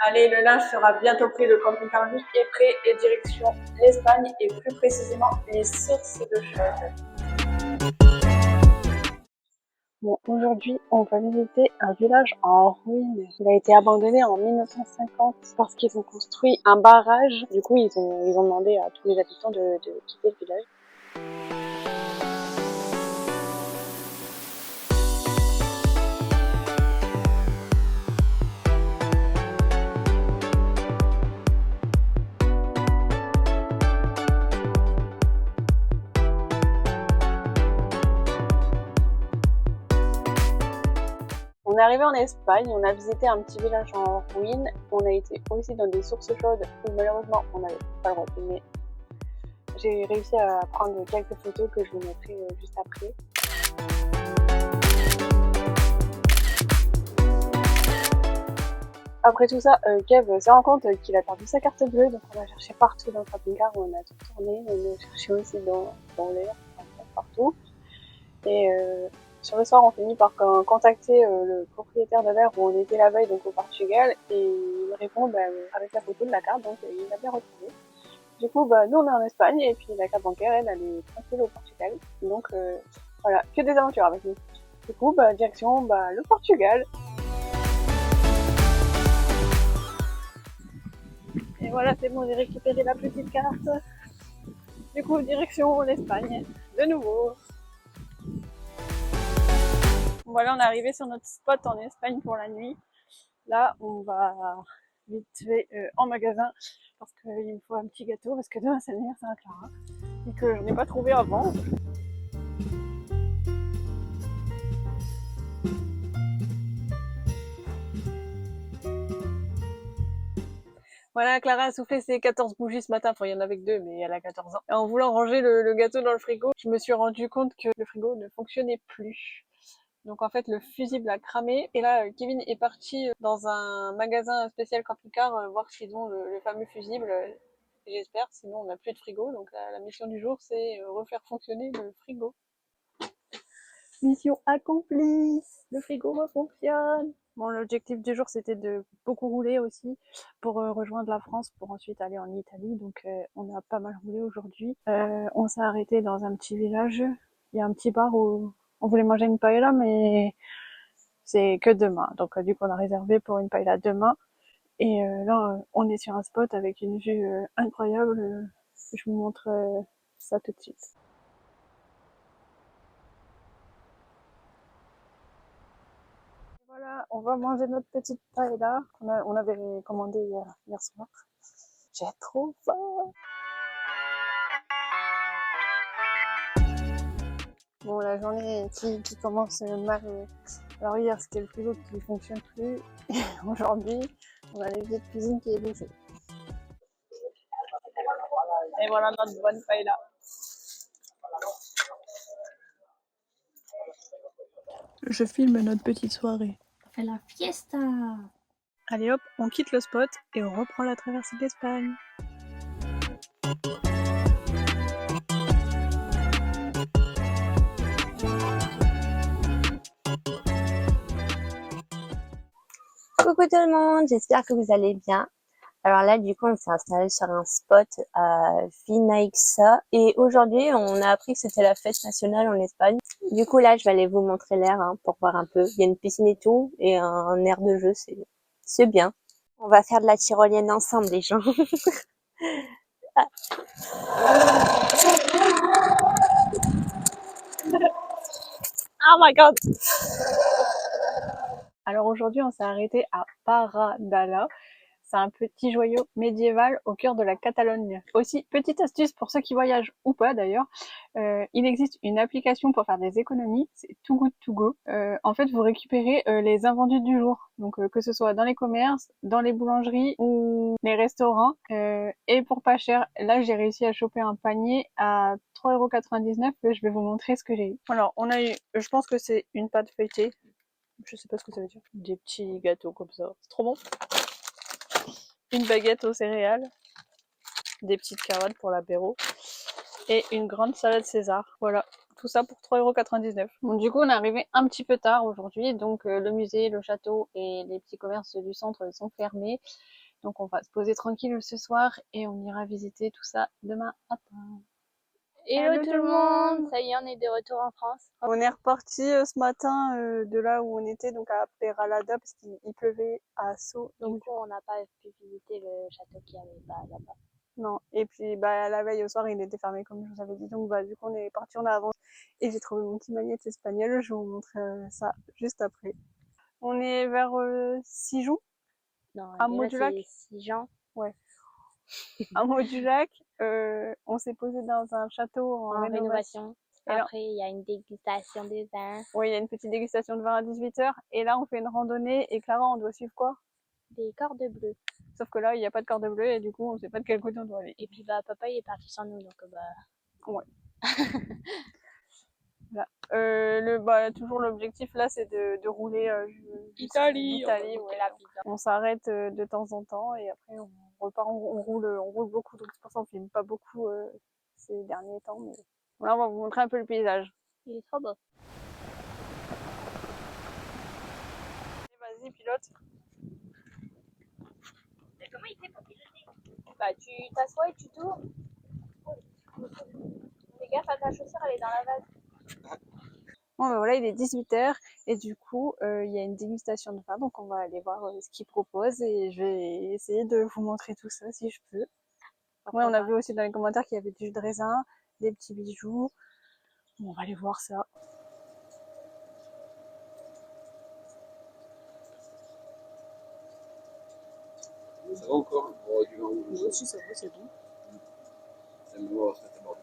Allez, le linge sera bientôt pris, le camping-car lui est prêt et direction l'Espagne et plus précisément les sources de Chaudes. Bon, aujourd'hui, on va visiter un village en ruine. Il a été abandonné en 1950 parce qu'ils ont construit un barrage. Du coup, ils ont demandé à tous les habitants de quitter le village. On est arrivé en Espagne, on a visité un petit village en ruine, on a été aussi dans des sources chaudes où malheureusement on n'avait pas le droit de filmer. J'ai réussi à prendre quelques photos que je vous mettrai juste après. Après tout ça, Kev se rend compte qu'il a perdu sa carte bleue, donc on a cherché partout dans le camping-car, on a tout tourné, on a cherché aussi dans l'air, partout. Et sur le soir, on finit par contacter le propriétaire de l'air où on était la veille, donc au Portugal, et il répond avec la photo de la carte, donc il a bien retrouvé. Du coup, nous on est en Espagne, et puis la carte bancaire, elle est tranquille au Portugal. Donc voilà, que des aventures avec nous. Du coup, direction le Portugal. Et voilà, c'est bon, j'ai récupéré la petite carte. Du coup, direction l'Espagne, de nouveau. Voilà, on est arrivé sur notre spot en Espagne pour la nuit. Là, on va vite fait en magasin parce qu'il me faut un petit gâteau parce que demain c'est l'anniversaire à Clara et que je n'ai pas trouvé avant. Voilà, Clara a soufflé ses 14 bougies ce matin, enfin il y en avait que 2 mais elle a 14 ans. Et en voulant ranger le gâteau dans le frigo, je me suis rendu compte que le frigo ne fonctionnait plus. Donc en fait le fusible a cramé et là Kevin est parti dans un magasin spécial camping-car voir s'ils ont le fameux fusible, j'espère, sinon on n'a plus de frigo. Donc la mission du jour c'est refaire fonctionner le frigo. Mission accomplie, le frigo refonctionne. Bon, l'objectif du jour c'était de beaucoup rouler aussi pour rejoindre la France pour ensuite aller en Italie. Donc on a pas mal roulé aujourd'hui. On s'est arrêté dans un petit village, il y a un petit bar où on voulait manger une paella mais c'est que demain. Donc du coup on a réservé pour une paella demain. Et là on est sur un spot avec une vue incroyable. Je vous montre ça tout de suite. Voilà, on va manger notre petite paella on avait commandé hier soir. J'ai trop faim. Bon, la journée qui commence mal. Alors hier c'était le frigo qui ne fonctionne plus. Aujourd'hui, on a l'évier de cuisine qui est bouché. Et voilà notre bonne paella. Je filme notre petite soirée. On fait la fiesta. Allez hop, on quitte le spot et on reprend la traversée d'Espagne. Coucou tout le monde, j'espère que vous allez bien. Alors là, du coup, on s'est installé sur un spot à Vinaixa et aujourd'hui, on a appris que c'était la fête nationale en Espagne. Du coup, là, je vais aller vous montrer l'air pour voir un peu. Il y a une piscine et tout et un air de jeu, c'est bien. On va faire de la tyrolienne ensemble, les gens. Ah. Oh my god! Alors aujourd'hui, on s'est arrêté à Paradala. C'est un petit joyau médiéval au cœur de la Catalogne. Aussi, petite astuce pour ceux qui voyagent ou pas d'ailleurs, il existe une application pour faire des économies, c'est Too Good To Go. En fait, vous récupérez les invendus du jour, donc que ce soit dans les commerces, dans les boulangeries ou les restaurants, et pour pas cher. Là, j'ai réussi à choper un panier à 3,99 €. Je vais vous montrer ce que j'ai eu. Alors, on a eu, je pense que c'est une pâte feuilletée. Je sais pas ce que ça veut dire. Des petits gâteaux comme ça. C'est trop bon. Une baguette aux céréales. Des petites carottes pour l'apéro. Et une grande salade César. Voilà. Tout ça pour 3,99 €. Bon, du coup, on est arrivé un petit peu tard aujourd'hui, donc le musée, le château et les petits commerces du centre sont fermés. Donc on va se poser tranquille ce soir et on ira visiter tout ça demain matin. Hello tout le monde, ça y est, on est de retour en France. On est reparti ce matin de là où on était, donc à Peralada, parce qu'il pleuvait à Sceaux. Donc du coup, on n'a pas pu visiter le château qu'il y avait là-bas. Non, et puis la veille au soir, il était fermé comme je vous avais dit, donc du coup on est parti en avance. Et j'ai trouvé mon petit magnète espagnol, je vais vous montrer ça juste après. On est vers Sijon, Non, à déjà Modulac. c'est Sijan. Ouais. À Modulac, on s'est posé dans un château en rénovation. Et après, il y a une dégustation de vin. Oui, il y a une petite dégustation de vin à 18 h. Et là, on fait une randonnée. Et Clara, on doit suivre quoi? Des cordes bleues. Sauf que là, il n'y a pas de corde bleue et du coup, on sait pas de quel côté on doit aller. Et puis, papa, il est parti sans nous, donc Ouais. Voilà. Toujours l'objectif là, c'est de rouler Italie, ouais. On s'arrête de temps en temps et après on repart, on roule beaucoup, donc c'est pour ça qu'on filme pas beaucoup ces derniers temps. Mais voilà, on va vous montrer un peu le paysage. Il est trop beau. Vas-y, pilote. Mais comment il fait pour piloter? Bah, tu t'assois et tu tournes. Fais gaffe à ta chaussure, elle est dans la vase. Bon, voilà, il est 18 h et du coup, il y a une dégustation de vin, donc on va aller voir ce qu'ils proposent et je vais essayer de vous montrer tout ça si je peux. Ouais, on a vu aussi dans les commentaires qu'il y avait du jus de raisin, des petits bijoux. Bon, on va aller voir ça. Ça va encore pour du vin rouge? Oui, aussi, ça va, c'est bon. C'est bon, ça fait bordeaux.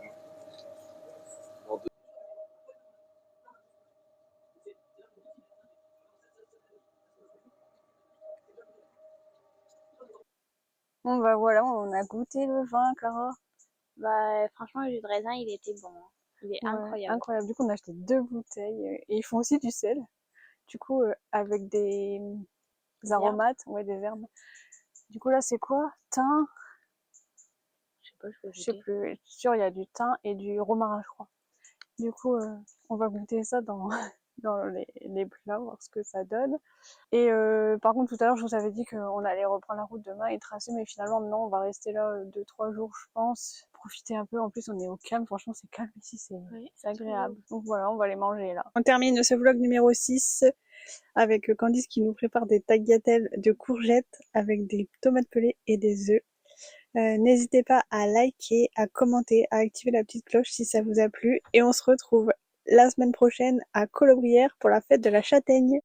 Bon, voilà, on a goûté le vin, Clara. Bah, franchement, le jus de raisin, il était bon. Il est incroyable. Incroyable. Du coup, on a acheté 2 bouteilles et ils font aussi du sel. Du coup, avec des aromates, ouais, des herbes. Du coup, là, c'est quoi? Thym? Je sais pas, Je sais plus. Je suis sûre, il y a du thym et du romarin, je crois. Du coup, on va goûter ça dans, dans les plats, voir ce que ça donne. Et par contre, tout à l'heure, je vous avais dit qu'on allait reprendre la route demain et tracer, mais finalement, non, on va rester là 2-3 jours, je pense. Profiter un peu. En plus, on est au calme. Franchement, c'est calme ici, c'est agréable. Donc voilà, on va aller manger là. On termine ce vlog numéro 6 avec Candice qui nous prépare des tagliatelles de courgettes avec des tomates pelées et des œufs. N'hésitez pas à liker, à commenter, à activer la petite cloche si ça vous a plu. Et on se retrouve la semaine prochaine à Colobrières pour la fête de la châtaigne.